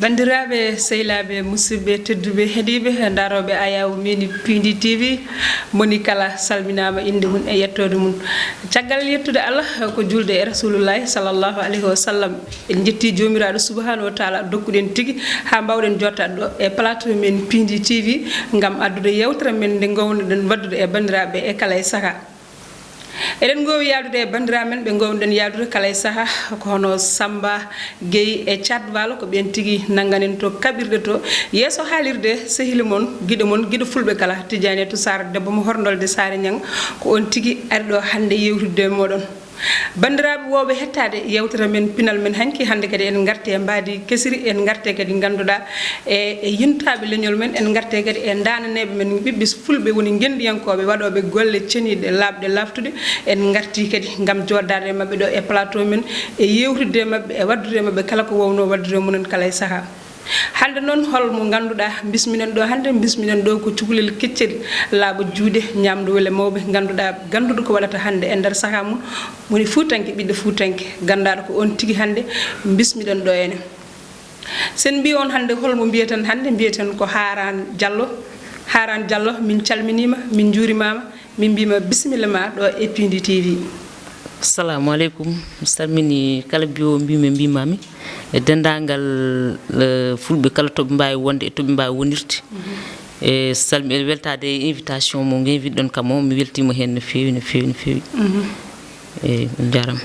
bandiraɓe sehilaɓe musidɓe tedduɓe heeɗiɓe daroɓe ayaw meni Pindi TV moni kala salminama inde mum e yettode mum caggal yettude Allah ko julde e rasulullahi sallllahu alayhi wa sallam en jetti jomiraɗo subhanahu wa taala dokkuɗen tigui ha mbawɗen jottade ɗo e plateau men Pindi TV gam addude yewtere men nde gownoɗen waddude e bandiraɓe e kala e saaha eɗen gowi yadude e bandiraɓe men ɓe gownoɗen yadude kala e saaha ko hono Samba Gueye e Thiat Walo ko ɓen tigui nagganen to kaɓirɗe to yesso haalirde sehili moon guiɗo fulɓe kala Tidiane to Sara debbo mo horndolde Sare Niang ko on tigui ari ɗo hande yewtude moɗon bandiraɓe woɓe hettade yewtere men pinal men hanki hande kadi en garte e mbadi kesiri en garte kadi ganduɗa e yintaɓe leñol men en garte kadi e dananeɓe men ɓiɓɓe fulɓe woni gendiyankoɓe waɗoɓe golle ceniɗe labɗe laftude en garti kadi gam joddade mabɓe ɗo e plateau men e yewtude mabɓe e waddude mabɓe kala ko wowno waddude munen kala e saaha hande noon holmo ganduɗa bisminen ɗo hande bisminen ɗo ko cukalel keccel laaɓa juuɗe ñamdu wele mawɓe ganduɗa ganduɗo ko waɗata hande e nder saaha mum woni fuutanke ɓiɗɗo fuutanke gandaɗo ko on tigui hande bismiɗen ɗo ene sen mbi on hande holmo mbiyeten hande mbiyeten ko Haran Diallo min calminima min juurimama min mbima bisimilla ma ɗo e Pindi TV. Assalamu alaikum salmini kala biyo mbimami e dendagal fulɓe kala toɓe mbawi wonde e toɓe mbawi wonirde e salmi e weltade invitation mo guewiɗon kam o mi weltima hen no fewi no fewi no fewi e on jarama.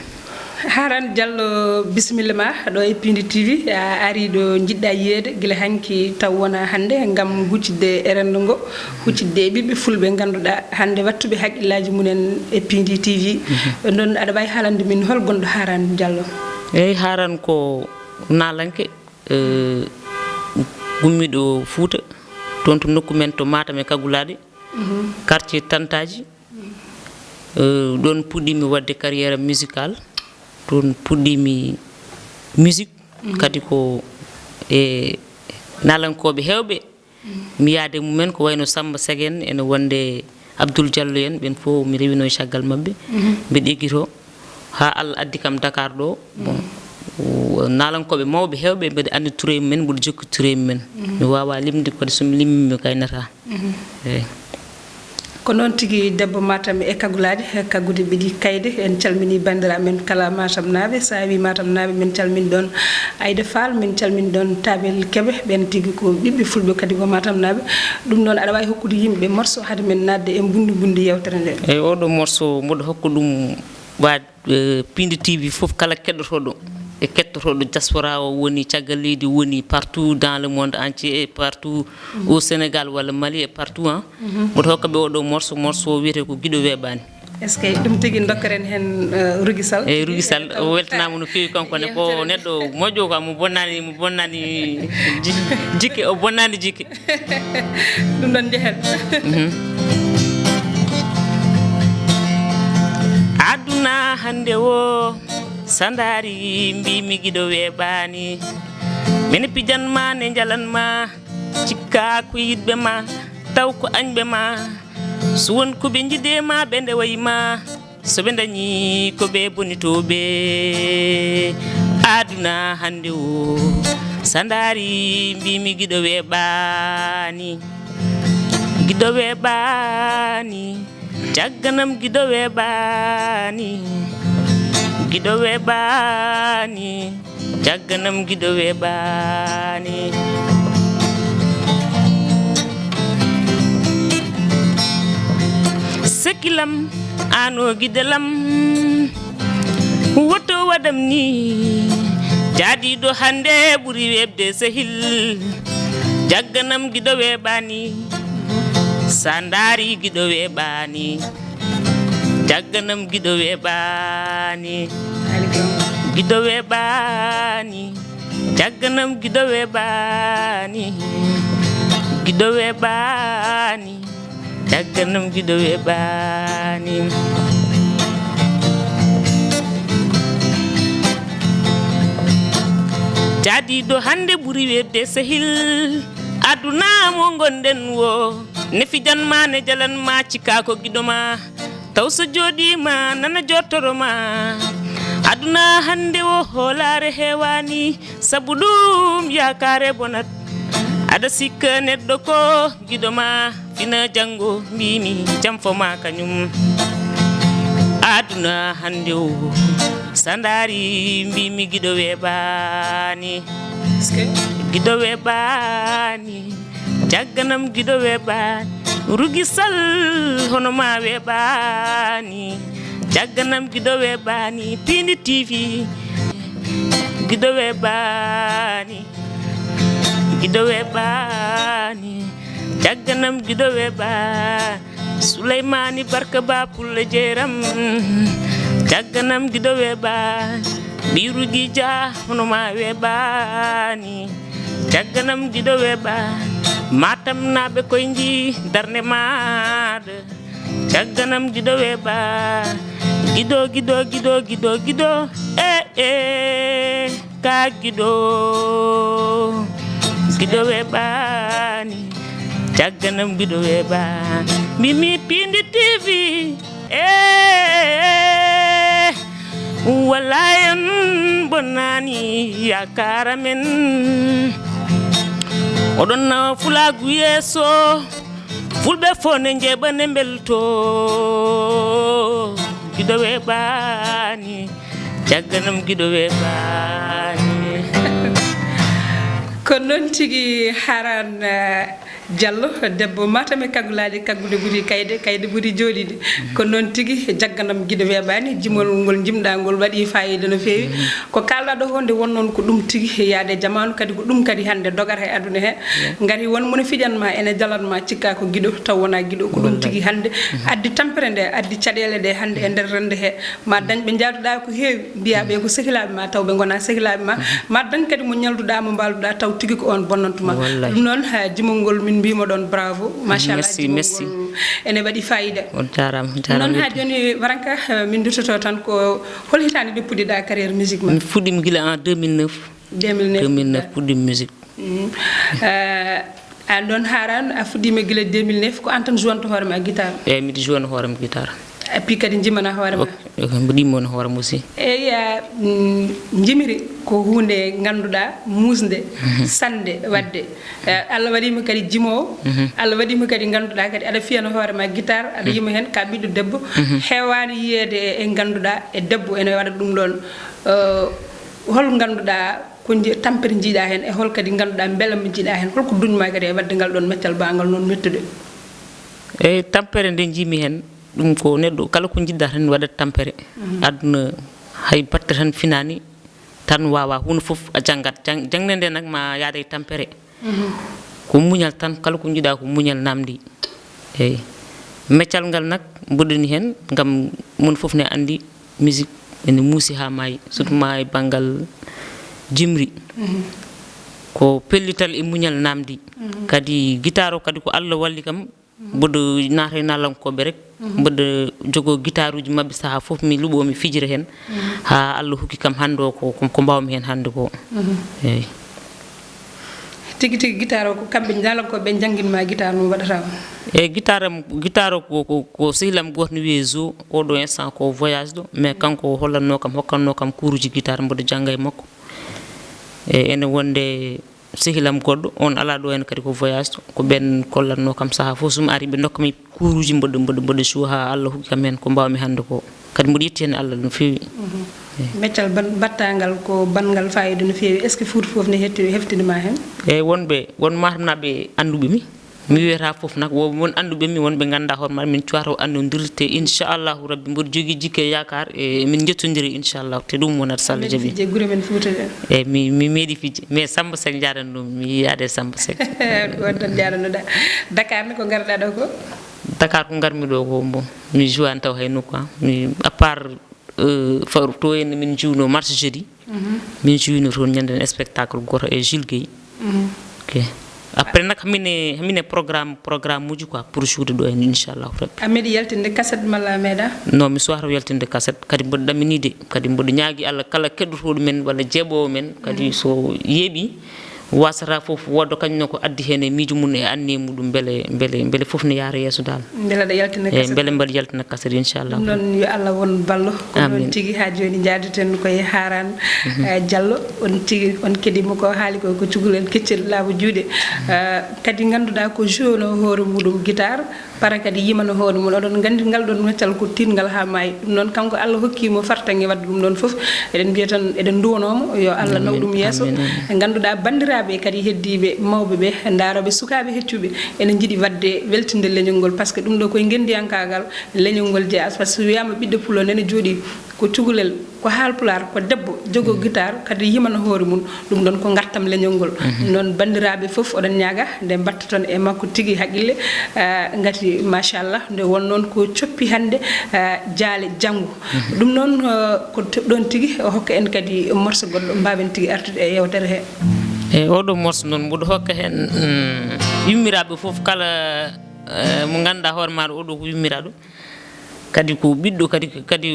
Haran Diallo bisimilla ma ɗo e Pindi TV a ari ɗo jiɗɗa yiyede guila hanki taw wona hande gam huccidde e rendo ngo huccidde e ɓiɓɓe fulɓe ganduɗa hande wattuɓe haqqillaji munen e Pindi TV ɗon aɗa wawi haalande min hol gonɗo Haran Diallo. eyyi Haran ko nalanke gummiɗo Fouta toon to nokku men to Matam e Kagulaɗe quartier Tantaji ɗon puɗɗimi wadde carriére musical toon puɗɗimi musique kadi ko e nalankoɓe hewɓe mi yaade mumen ko wayno Samba Seck en ene wonde Abdoul Diallo en ɓen fof mi rewino e caggal mabɓe mbiɗa eggito ha Allah addi kam Dakar ɗo bon nalankoɓe mawɓe hewɓe mbiɗa andi Touré men mbiɗa jokki Touré men mi wawa limde kadi somi limmi mi gaynata eyyi ko noon tigui debbo Matam e Kagulaɗe Kagude ɓiɗi kayde en calmini bandiraɓe men kala Matam naɓe sa wi Matam naɓe min calmini ɗon Aïda Fall min calmini ɗon Tabel Keɓe ɓen tigui ko ɓiɓɓe fulɓe kadi ko Matam naɓe ɗum noon aɗa wawi hokkude yimɓe morceau haade men nadde e bundi yewtere nde. eyyi oɗo morceau mboɗo hokka ɗum wad Pindi TV foof kala keɗotoɗo e kettotoɗo diaspora o woni caggal leydi woni partout dans le monde entier et partout au Sénégal walla Mali et partout mboɗo hokkaɓe oɗo morceau wiyete ko Guiɗo Weeɓani. est ce que ɗum tigui dokkeren hen Rugisal. eyyi Rugisal o weltanama no fewi kankone ko neɗɗo moƴƴo ko mo bonnani jikke o bonnani jikke ɗum ɗon jehen aduna hande o sandari mbimi Guiɗo Weeɓani mene pijanma ne jalanma cikka ko yiɗɓe ma taw ko añɓe ma so won ko ɓe jiɗema ɓe nde wayima so ɓe dañi ko ɓe bonitoɓe aduna hande o sandari mbimi Guiɗo Weeɓani Guiɗo Weeɓani jagganam Guiɗo Weeɓani Guiɗo Weeɓani jagganam Guiɗo Weeɓani sekilam ano gidelam woto waɗam ni jaadiɗo hande ɓuuri webde sehil jagganam Guiɗo Weeɓani sandari Guiɗo Weeɓani jagganam Guiɗo Weeɓani Guiɗo Weeɓani jagganam Guiɗo Weeɓani Guiɗo Weeɓani jagganam Guiɗo Weeɓani jaadiɗo hande ɓuuri webde sehil aduna mo gonɗen wo ne fijanma ne jalanma cikka ko Guiɗo ma taw so joɗima nana jottoroma aduna hande o holare hewani sabu ɗum yakare bonat ada sikka neɗɗo ko giɗoma fina jango mbimi jam foma kañum aduna hande o sandari mbimi giɗo weɓani giɗo weɓani jagganam giɗo weɓani rugisal hono ma weɓani jagganam giɗo weɓani Pindi TV giɗo weɓani giɗo weɓani jagganam giɗo weɓani Souleymani Barka Ba Pulle Jeeram jagganam giɗo weɓani ɓirugi dia hono ma weɓani jagganam giɗo weɓani Matam naɓe koye ji darde maɗa jagganam giɗo weɓani giɗo giɗo giɗo giɗo giɗo ka giɗo giɗo weɓani jagganam giɗo weɓani mimi Pindi TV wallayen bonnani yakara men oɗon fulagu yeeso fulɓe fo ne jeeɓane belto giɗo weɓani jagganam giɗo weɓani ko noon tigi Haran Diallo debbo Matam e kaggulaɗe kaggude ɓuuri kayde ɓuuri joɗide ko noon tigi jagganam giɗo weɓani jimol ngol jimɗa ngol waɗi fayida no fewi ko kalɗa ɗo honde won noon ko ɗum tigi yaade jamanu kadi ko ɗum kadi hande dogata e aduna he gari won mone fiƴanma ene jalanma cikka ko giɗo taw wona giɗo ko ɗum tigi hande addi tampere nde addi caɗele ɗe hande e nder rende he ma dañ ɓe jaaduɗa ko heewi mbiyaɓe ko sehilaɓe ma taw ɓe gona sehilaɓe ma dañ kadi mo ñalduɗa mo mbalduɗa taw tigi ko on bonnantuma ɗum noon jimol ngol min mbimo ɗon bravo machallah merci ene waɗi fayida on jarama noon ha joni Waranka min dutoto tan ko hol hitande nde puɗɗiɗa carrière musique ma mi fuɗɗima guila en 2009 puɗɗimi musique an ɗon Haran a fuɗɗima guila 2009 ko an tan jointo hoorema guitare eyyi miɗo joina hoorema guitare puis kadi jimana hoorema mbiɗima on hoorema aussi eyyi jimiri ko hunde ganduɗa musde sande wadde Allah waɗima kadi jimowo Allah waɗima kadi ganduɗa kadi aɗa fiyana hoorema guitare aɗa yima hen ka ɓiɗɗo debbo hewani yiyede e ganduɗa e debbo ene waɗa ɗum ɗon hol ganduɗa ko tampere jiiɗa hen e hol kadi ganduɗa beelam jiiɗa hen holko duñma kadi e wadde ngal ɗon meccal bangal noon mettude eyyi tampere nde jimi hen ɗum ko neɗɗo kala ko jiɗɗa tan waɗat tampere aduna hay batte tan finani tan wawa hunde foof a janggat jangne nde nak ma yaada e tampere ko muñal tan kala ko jiɗa ko muñal namdi eyyi meccal ngal nak mboɗoni hen gam mon foof ne andi musique ene muusi ha maayi surtout ma e banggal jimri ko pellital e muñal namdi kadi guitare o kadi ko Allah walli kam mboɗo naata e nalankoɓe rek mboɗo jogo guitare uji mabɓe saaha foof mi luuɓo mi fijira hen ha Allah hokki kam hande o ko mbawmi hen hande ko eyyi tigi tigi guitare o ko kamɓe nalankoɓe jangguinma guitare no waɗata eyyi guitare o ko sehilam goto no wiye Zo oɗo instant ko voyage ɗo mais kanko hollanno kam hokkanno kam kuruji guitare mboɗo jangga e makko eyyi ene wonde sehilam goɗɗo on ala ɗo hen kadi ko voyage ko ɓen kollatno kam saaha fof sumi ari ɓe dokkami kuruji mboɗo joue ha Allah hokki kam hen ko mbawmi hande ko kadi mboɗo yetti hen Allah no fewi meccal battangal ko bangal fayida no fewi est ce que Fouta foof ne heftinima hen eyyi won Matam naɓe anduɓe mi wiyata foof nak won anduɓe mi wonɓe ganda hoore maɗa min cuwata o andodirte inchallahu rabbi mboɗo jogui jikke yakar e min jettodiri inchallahu te ɗum wonata so Allah jaaɓi guure men Fouta ɗe eyyi mi meeɗi fijje mais Samba Seck jaranɗum mi yiyade Samba Seck on tan jaranoɗa Dakar ne ko garɗa ɗo ko Dakar ko garmi ɗo ko bon mi jouani taw hay nokku mi à part faru to en min jiwno marché jeudi min jiwno toon ñanden spectacle goto e Jules Gueye ok après nak hamine programme muji quoi pour joude do en inchallah rabbi ameɗi yaltinde cassette malla meeɗa non mi suwata yaltinde cassette kadi mboɗo ɗaminide kadi mboɗo ñaagui Allah kala keɗotoɗo men walla jeeɓowo men kadi so yeeɓi wasata fof woddo kañum ko addi hen e miijo mum e anne muɗum beele fof ne yaara yeeso dal beele da yaltina e beele mbaɗa yaltina kasari inchallah non yo Allah won ballo ko non tigi ha joni jaadeten koye haran Diallo on tigi on kedimo ko haali ko cugulel keccel laabu juuɗe kadi ganduɗa ko jouno hoore muɗum guitare para kadi yimano hoore mum oɗon gandi ngal ɗon meccal ko tingal ha maayi ɗum noon kanko Allah hokkimo fartange wadde ɗum ɗon fof eɗen mbiya tan eɗen duwanomo yo Allah naw ɗum yeeso e ganduɗa bandiraɓe kadi heddiɓe mawɓe ɓe daroɓe sukaɓe heccuɓe ene jiiɗi wadde weltinde leñol ngol par ce que ɗum ɗo koye gendiyankagal leñol ngol jeeya par ce que wiyama ɓiɗɗo pulo nene jooɗi ko cugulel ko haalpular ko debbo jogo guitare kadi yimano hoore mum ɗum ɗon ko gartam leñol ngol non bandiraɓe fof oɗon ñaaga nde mbatta ton e makko tigui haqqille ngati machallah nde won noon ko coppi hande jaale janggo ɗum noon ko ɗon tigui o hokka en kadi morso goɗɗo mbawen tigui artude e yewtere he e oɗo morso noon mboɗo hokka hen yummiraɓe fof kala mo ganduɗa hoore maɗa oɗo ko yummiraɗo kadi ko ɓiɗɗo kadi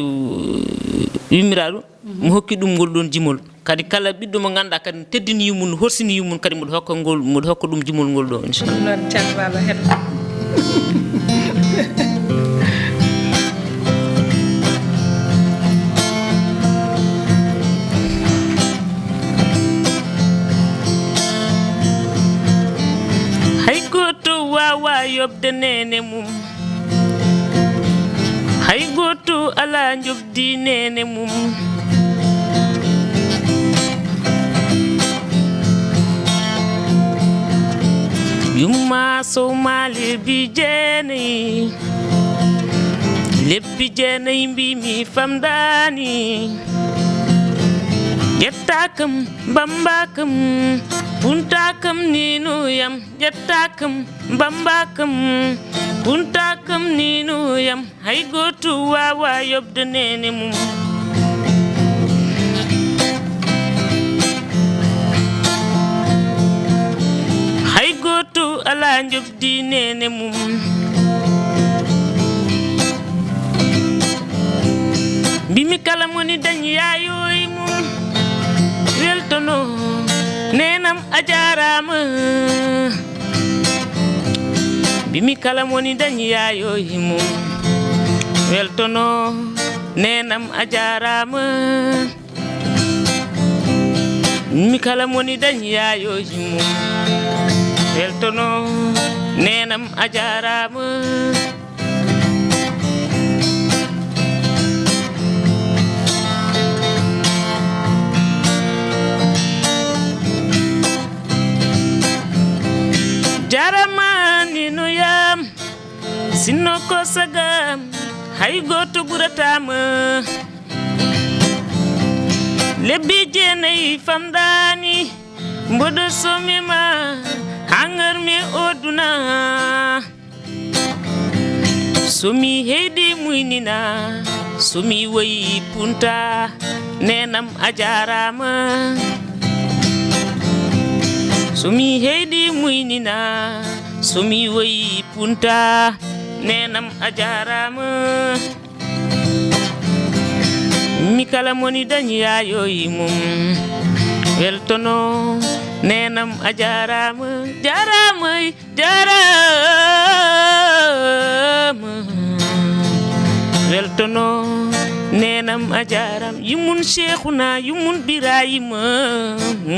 yummiraɗo mo hokki ɗum ngol ɗon jimol kadi kala ɓiɗɗo mo ganduɗa kadi teddini yumum horsini yumum kadi mboɗo hokka ɗum jimol ngol ɗo inchallah non calmama het hay goto wawa yobde nene mum hay goto ala jobdi nene mum yumma sow maali bi jeenayi lebbi jeenayi mbimi famdani ƴettakam bambakam puntakam ninuyam ƴettakam bambakam puntakam ninuyam hay goto wawa yobde nene mum hay goto ala jobdi nene mum mbimi kala moni dañi yayoy mum weltono nenam a jarama mbimi kala moni dañi yayoy mum weltono nenam a jarama mbimi kala moni dañi yayoy mum weltono nenam a jarama jaramani no yam sinno ko sagam hay goto ɓuratama lebbi jeenayi famdani mboɗo somima hangar mi oduna somi heydi muynina somi wayi punta nenam a jarama somi heydi muynina somi wayi punta nenam a jarama mi kala moni dañi yayoy mum weltono nenam a jarama jarama weltono nenam a jaram yumun cheikhuna yumun birayima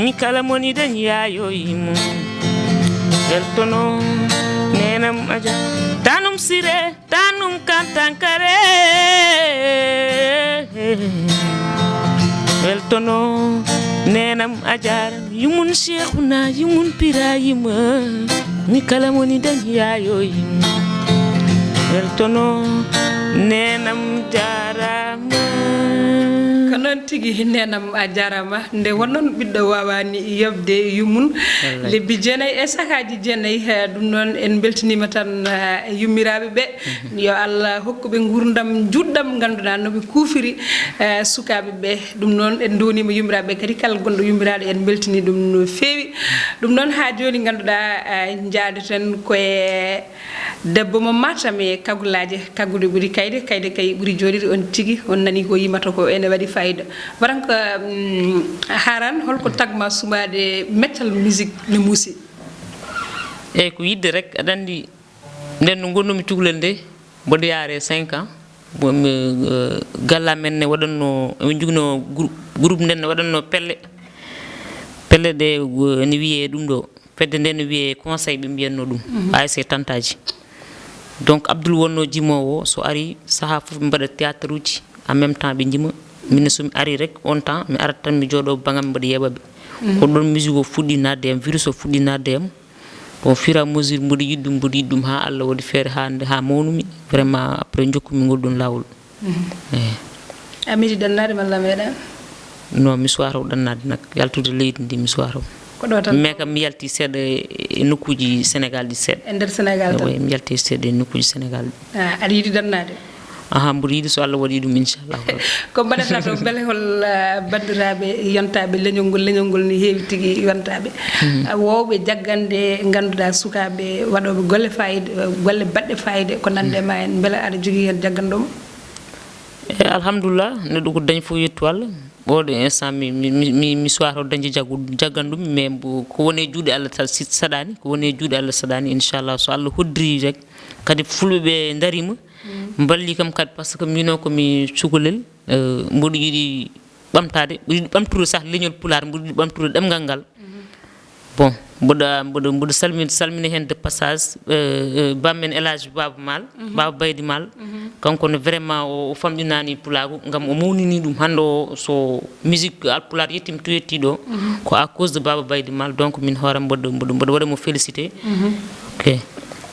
mi kala moni dañi yayoy mum weltono nenam a jaram tanum sire tanum kantankare weltono nenam a jaram yumun cheikhuna yumun birayima mi kala moni dañi yayoy mum weltono nenam jarama ko noon tigi nenam a jarama nde wonnon ɓiɗɗo wawani yobde yummum lebbi jeenayyi e sakaji jeenayyi ɗum noon en beltanima tan yummiraɓe ɓe yo Allah hokkuɓe gurdam juɗɗam ganduɗa noɓe kuufiri sukaɓe ɓe ɗum noon en donima yummiraɓe kadi kala gonɗo yummiraɗo en beltani ɗum no fewi ɗum noon ha joni ganduɗa jaadeten koye debbo mo matam e kagulaje kaggude ɓuuri kayde kay ɓuuri joɗide on tigui on nani ko yimata ko ene waɗi fayida waranko haran holko tagma sumade metal music ne musi e ko yidde rek aɗa andi nden no gonnomi cukalel nde mboɗo yaare 5 ans bomi galla men ne waɗanno emin jogino groupe nden ne waɗanno pelle ɗe ne wiye ɗum ɗo fedde nde ne wiye conseil ɓe mbiyanno ɗum ASC tantaji donc Abdoul wonno jimowo so ari saha fof ɓe mbaɗa théâtre uji en même temps ɓe jima minne somi ari rek on temps mi arat tan mi jooɗo bangam mbaɗa yeɓaɓe ko ɗon musique o fuɗɗi nadde yam virus o fuɗɗi nadde yam bon fur et à mesure mboɗo yiɗ ɗum ha Allah waɗi feere ha mawnumi vraiment après jokkumi ngol ɗon lawol a miiji ɗannade malla meeɗa non mi suwataw ɗannade nak yaltude leydi ndi mi suwataw ko ɗo tan mais kam mi yalti seeɗa e nokkuji Sénégal ɗi seeɗa e nder Sénégal tan mi yalti seeɗa e nokkuji Sénégal ɗi aɗa yiɗi ɗannade aha mboɗo yiɗi so Allah waɗi ɗum inchallah ko mbaɗata to beele hol bandiraɓe yontaɓe leñol ngol ni heewi tigui yontaɓe wowɓe jaggande ganduɗa sukaɓe waɗoɓe golle fayida golle baɗɗe fayida ko nande ma en beele aɗa jogui hen jagganɗoma e alhamdulillah neɗɗo ko dañi fof yettu Allah ɓoɗo instant mi suwataw dañde jagganɗum mais ko woni e juuɗe Allah saɗani ko woni e juuɗe Allah saɗani inchallah so Allah hoddiri rek kadi fulɓe ɓe darima mballi kam kadi par ce que mino komi cukalel mboɗo yiɗi ɓamtade mboɗo yiɗi ɓamtude sah leñol pular mboɗo yiɗi ɓamtude ɗemgal ngal bon mboɗo salmina hen de passage bammen Elage Baba Mal Baba Baydi Mal kanko ne vraiment o famɗinani pulago gam o mawnini ɗum hande o so musique alpular yettima to yetti ɗo ko à cause de Baba Baydi Mal donc min hooram mboɗo waɗamo félicité ok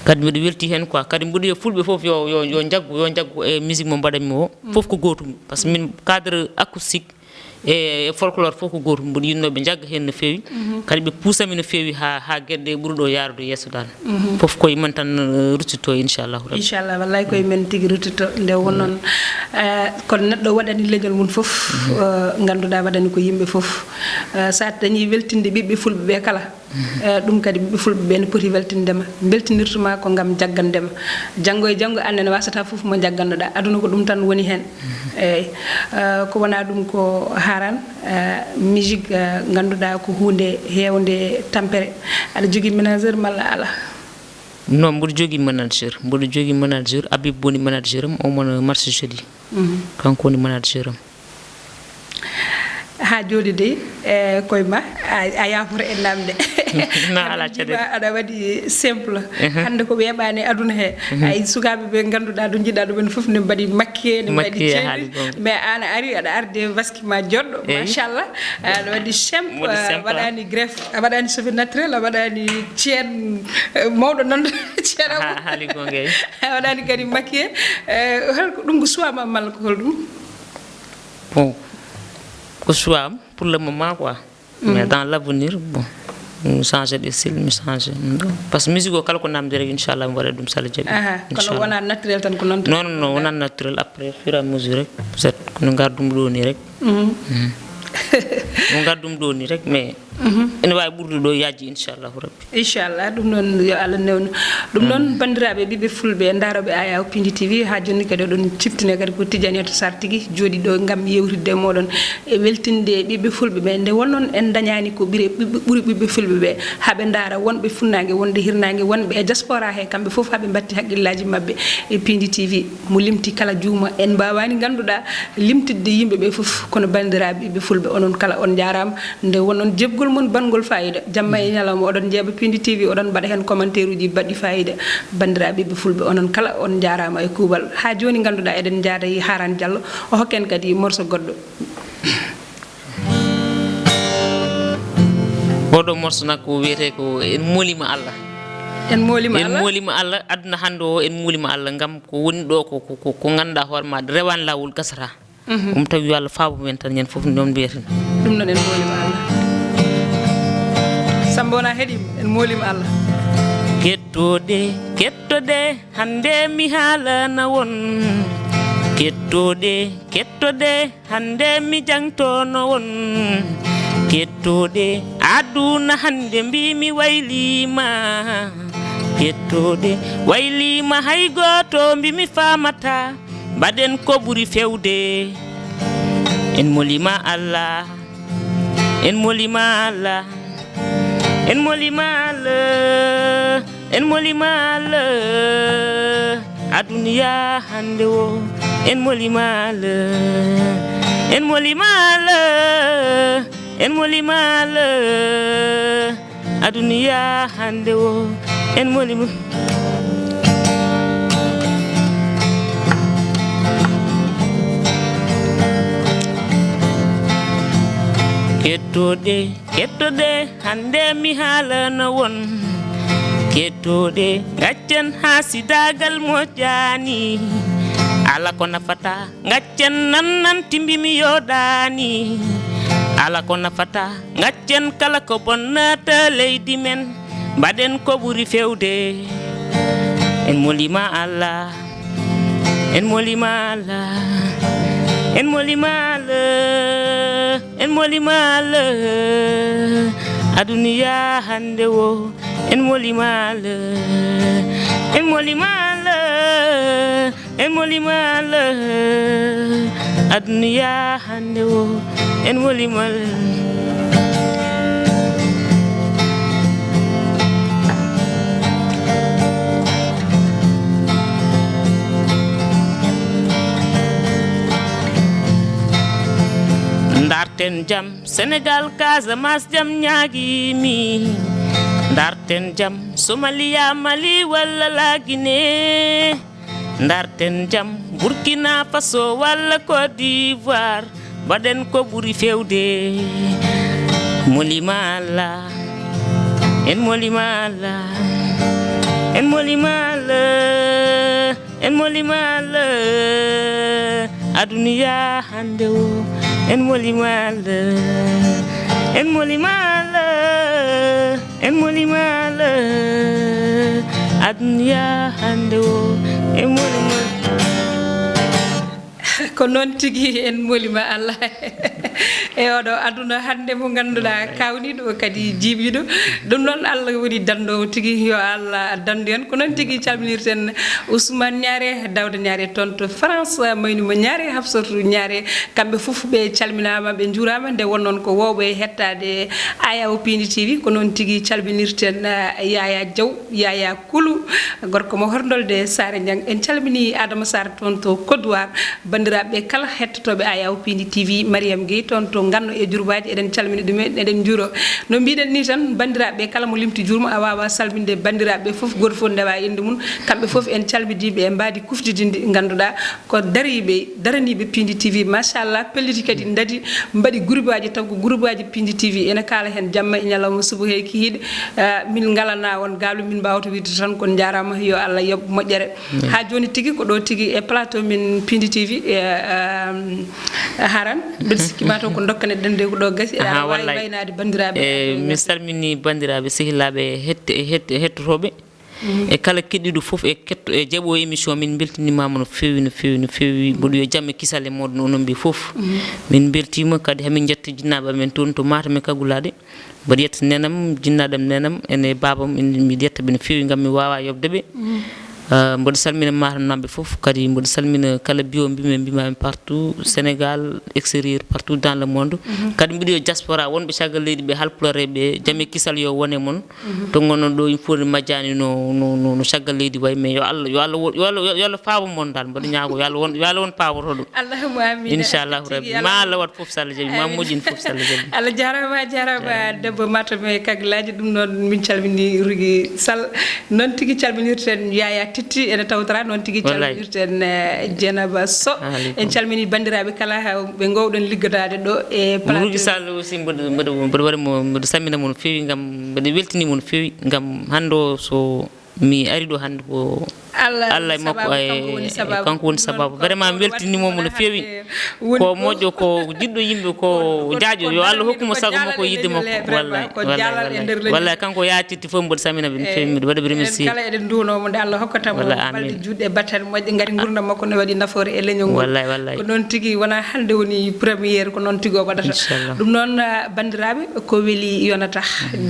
kadi mbiɗo welti hen quoi kadi mboɗo yo fulɓe foof yo jaggu e musique mo mbaɗanmi o foof ko gotum par ce que min cadre acoustique e folklore fof ko gotum mboɗo yinnoɓe jagga hen no fewi kadi ɓe puusami no fewi ha gueɗe ɓuuriɗo yarude yesso dal foof koye men tan ruttito inchallahu rabbi inchallah wallay koye men tigui ruttito nde wonnoon kono neɗɗo waɗani leñol mum foof ganduɗa waɗani ko yimɓe foof sa dañi weltinde ɓiɓɓe fulɓe ɓe kala ɗum kadi ɓiɓɓe fulɓe ɓe ne poti weltindema beltinirtuma ko gam jaggandema janggo e janggo annene wasata foof mo jaggannoɗa aduna ko ɗum tan woni hen eyyi ko wona ɗum ko haran musique ganduɗa ko hunde hewde tampere aɗa jogui ménageur malla ala non mboɗo jogui manager Habib woni manager am omona marché jeudi kanko woni manager am ha joni de koye ma a yaforo e namde ala caɗele aɗa waɗi simple hande ko weeɓani aduna he ay sukaɓe ɓe ganduɗa ɗo jiiɗa ɗumen foof ne mbaɗi makke ne mbaɗi ceeɗi mais an a ari aɗa arde waski ma joɗɗo machallah aɗa waɗi simple waɗani greffe a waɗani cheveux naturel a waɗani ceen mawɗo noon ceeɗa haali gonga a waɗani kadi makke holko ɗum ko suwama malla ko holɗum bon ko choix pour le moment quoi mais dans l'avenir bon mi changer de style mi changer parce que musique o kala ko namde rek inchallah mi waɗa ɗum sala jaaɓi kono wona naturel tan ko noon non wona naturel après fur et à mesure rek peut être kono gardum ɗo ni rek mo gardum ɗo ni rek mais ene wawi ɓurde ɗo yajji inchallahu rabbi inchallah ɗum noon yo Allah newnu ɗum noon bandiraɓe ɓiɓɓe fulɓe daroɓe Aya Pindi TV ha joni kadi oɗon ciftine kadi ko Tidianiatou Sarr tigui jooɗi ɗo gam yewtidde moɗon e weltinde ɓiɓɓe fulɓe ɓe nde wonnoon en dañani ko ɓuuri ɓiɓɓe fulɓe ɓe haaɓe daara wonɓe funnague wonde hirnague wonɓe e diaspora he kamɓe foof haaɓe batti haqqillaji mabɓe e Pindi TV mo limti kala juuma en mbawani ganduɗa limtidde yimɓeɓe foof kono bandiraɓe ɓiɓɓe fulɓe onon kala on jarama nde wonnon jebgol mon bangol fayida jamma e ñalawma oɗon jeeɓa Pindi TV oɗon mbaɗa hen commentaire uji baɗɗi fayida bandiraɓe ɓiɓɓe fulɓe onon kala on jarama e kuuɓal ha joni ganduɗa eɗen jaada yi Haran Diallo o hokken kadi morceau goɗɗo oɗo morceau nakko wiyete ko en molima Allah en molima Allah aduna hande o en molima Allah gam ko woni ɗo ko ganduɗa hoorema rewan lawol gasata tawi yo Allah faabo men tan ñen foof noon mbiyeten ɗum noon en molima Allah Samba wona heeɗima en molima Allah kettode hande mi haalana won kettode hande mi jangtono won kettode aduna hande mbimi waylima kettode waylima hay goto mbimi famata mbaɗen ko ɓuri fewde en molima Allah en molima Allah en molima Allah en molima Allah aduniya hande o en molima Allah en molima Allah en molima Allah aduniya hande o en molima kettode hande mi haalana won kettode gaccen hasidagal moƴƴani ala ko nafata gaccen nan timbi mi yodani ala ko nafata gaccen kala ko bonnata leydi men mbaɗen ko ɓuri fewde en molima Allah en molima Allah en molima Allah en molima Allah aduniya hande o en molima Allah en molima Allah en molima Allah aduniya hande o en molima Allah ndarten jam Sénégal Casamance jam ñaagimi ndarten jam Somalia Mali walla la Guinée ndarten jam Burkina Faso walla Côte d'Ivoire baɗen ko ɓuri fewde molima Allah en molima Allah en molima Allah en molima Allah aduniya hande o en molima Allah en molima Allah en molima Allah aduniya hande o en molima ko noon tigi en molima Allah e oɗo aduna hande mo ganduɗa kawniɗo kadi jiiɓiɗo ɗum noon Allah woni dandowo tigi yo Allah dandu en ko noon tigi calminirten Ousmane Niaré Dawda Niaré toon to France Maynuma Niaré Hafsatou Niaré kamɓe fof ɓe calminama ɓe juurama nde wonnoon ko wowɓe hettade Ayaw Pindi TV ko noon tigi calminirten Yaya Diaw Yaya Kulu gorko mo horndolde Sare Niang en calmini Adama Sarr toon to Côte d'Ivoire bandiraɓe kala hettotoɓe Ayaw Pindi TV Mariam Gueye toon to ganno e jurbaji eɗen calmini ɗumen eɗen juuro no mbiɗen ni tan bandiraɓe kala mo limti jurmo a wawa salminde bandiraɓe fof goto fof ndewa inde mum kamɓe fof en calmidiɓe e mbadi kuftidinde ganduɗa ko daraniɓe Pindi TV machallah pelliti kadi dadi mbaɗi groupe aji taw ko groupe aji Pindi TV ene kala hen jamma e ñalawma suba he kihiɗe min galana won galu min mbawta widde tan kon jarama yo Allah yoɓ moƴƴere ha joni tigui ko ɗo tigui e plateau min Pindi TV haran mbeɗa sikki mataw ko dokkane dende ko ɗo gasi aɗa wawi waynade bandiraɓe mi salmini bandiraɓe sehilaɓe hettotoɓe e kala keɗɗiɗo fof e ketto e jaɓo émission min beltinimama no fewi no fewi no fewi mboɗo yo jamme kisal e moɗon onon mbi fof min beltima kadi hamin jetta jinnaɓe men toon to Matam e Kagulade mboɗo yetta nenam jinnaɗam nenam ene babam mi yettaɓe no fewi gam mi wawa yobdeɓe mboɗo salmina Matam namɓe fof kadi mboɗo salmina kala bio mbimami partout Sénégal extérieur partout dans le monde kadi mbiɗo yo diaspora wonɓe caggal leydi ɓe halpulareɓe jamme kisal yo wone moon to gonon ɗo il faut majjani no caggal leydi way mais yo Allah faabo moon dal mboɗo ñaago yo Allah won pawoto ɗum allahumma amin inchallahu rabbi ma Allah wat fof salla jaɓi ma moƴƴin fof salla jaɓi Allah jarama debbo Matam e Kagulaji ɗum noon min calmini Rigui Sall noon tigui calminirten Yaya Titti ene tawtora noon tigui calminirten Dieynaba So en calmini bandiraɓe kala ɓe gowɗon liggodade ɗo e Rigui Sall aussi mboɗo waɗamo mboɗo saminamo no fewi gam mboɗo weltinimo no fewi gam hande o so mi ari ɗo hande ko Allah e makko kanko woni sababu vraiment mi weltinimomo no fewi ko moƴƴo ko jiɗɗo yimɓe ko jaajo yo Allah hokkumo sago makko yidde makko wallay kanko yatitti fof mboɗo saminaɓe no fewi mbiɗo waɗaɓe remercier kala eɗen duwnomo nde Allah hokkatamo balɗe juɗɗe e battane moƴƴe gari gurdam makko ne waɗi nafoore e leñol ngol wallay ko noon tigui wona hande woni premiére ko noon tigui o waɗata ɗum noon bandiraɓe ko weeli yonata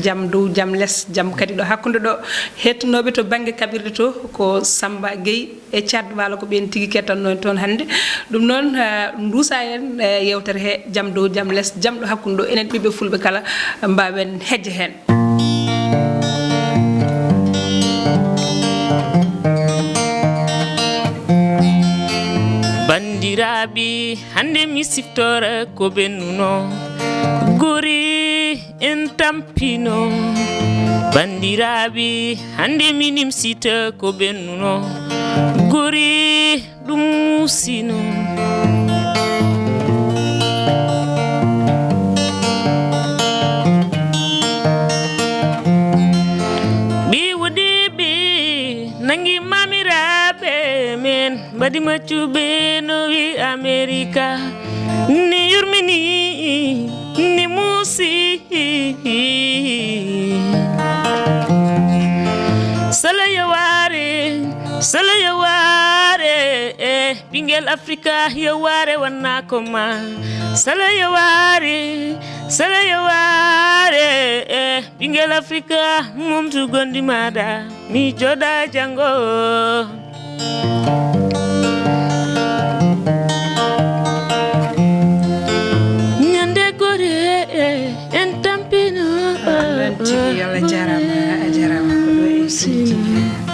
jaam dow jaam less jaam kadi ɗo hakkude ɗo hettonoɓe to banggue kaɓirɗe to ko Samba Gueye e Thiat Walo ko ben tigi kettanno ton hande dum non ndusa en yewtere he jam dow jam less jam do hakkundo enen bibbe fulbe kala mbawen hejje hen bandiraɓe hande mi siftora ko bennuno gori en tampino bandiraɓe hande mi nimsita ko bennuno gori ɗum musino ɓiwuɗiɓe nangi mamiraɓe men mbaɗi maccuɓe no wi america ni yurmini ni musi sala yaware ɓingel africa yaware wanna ko ma sala yaware ɓingel africa mumtu gondi maɗa mi joɗa jango nyande gore en tampino tigi yalla jarama ko do e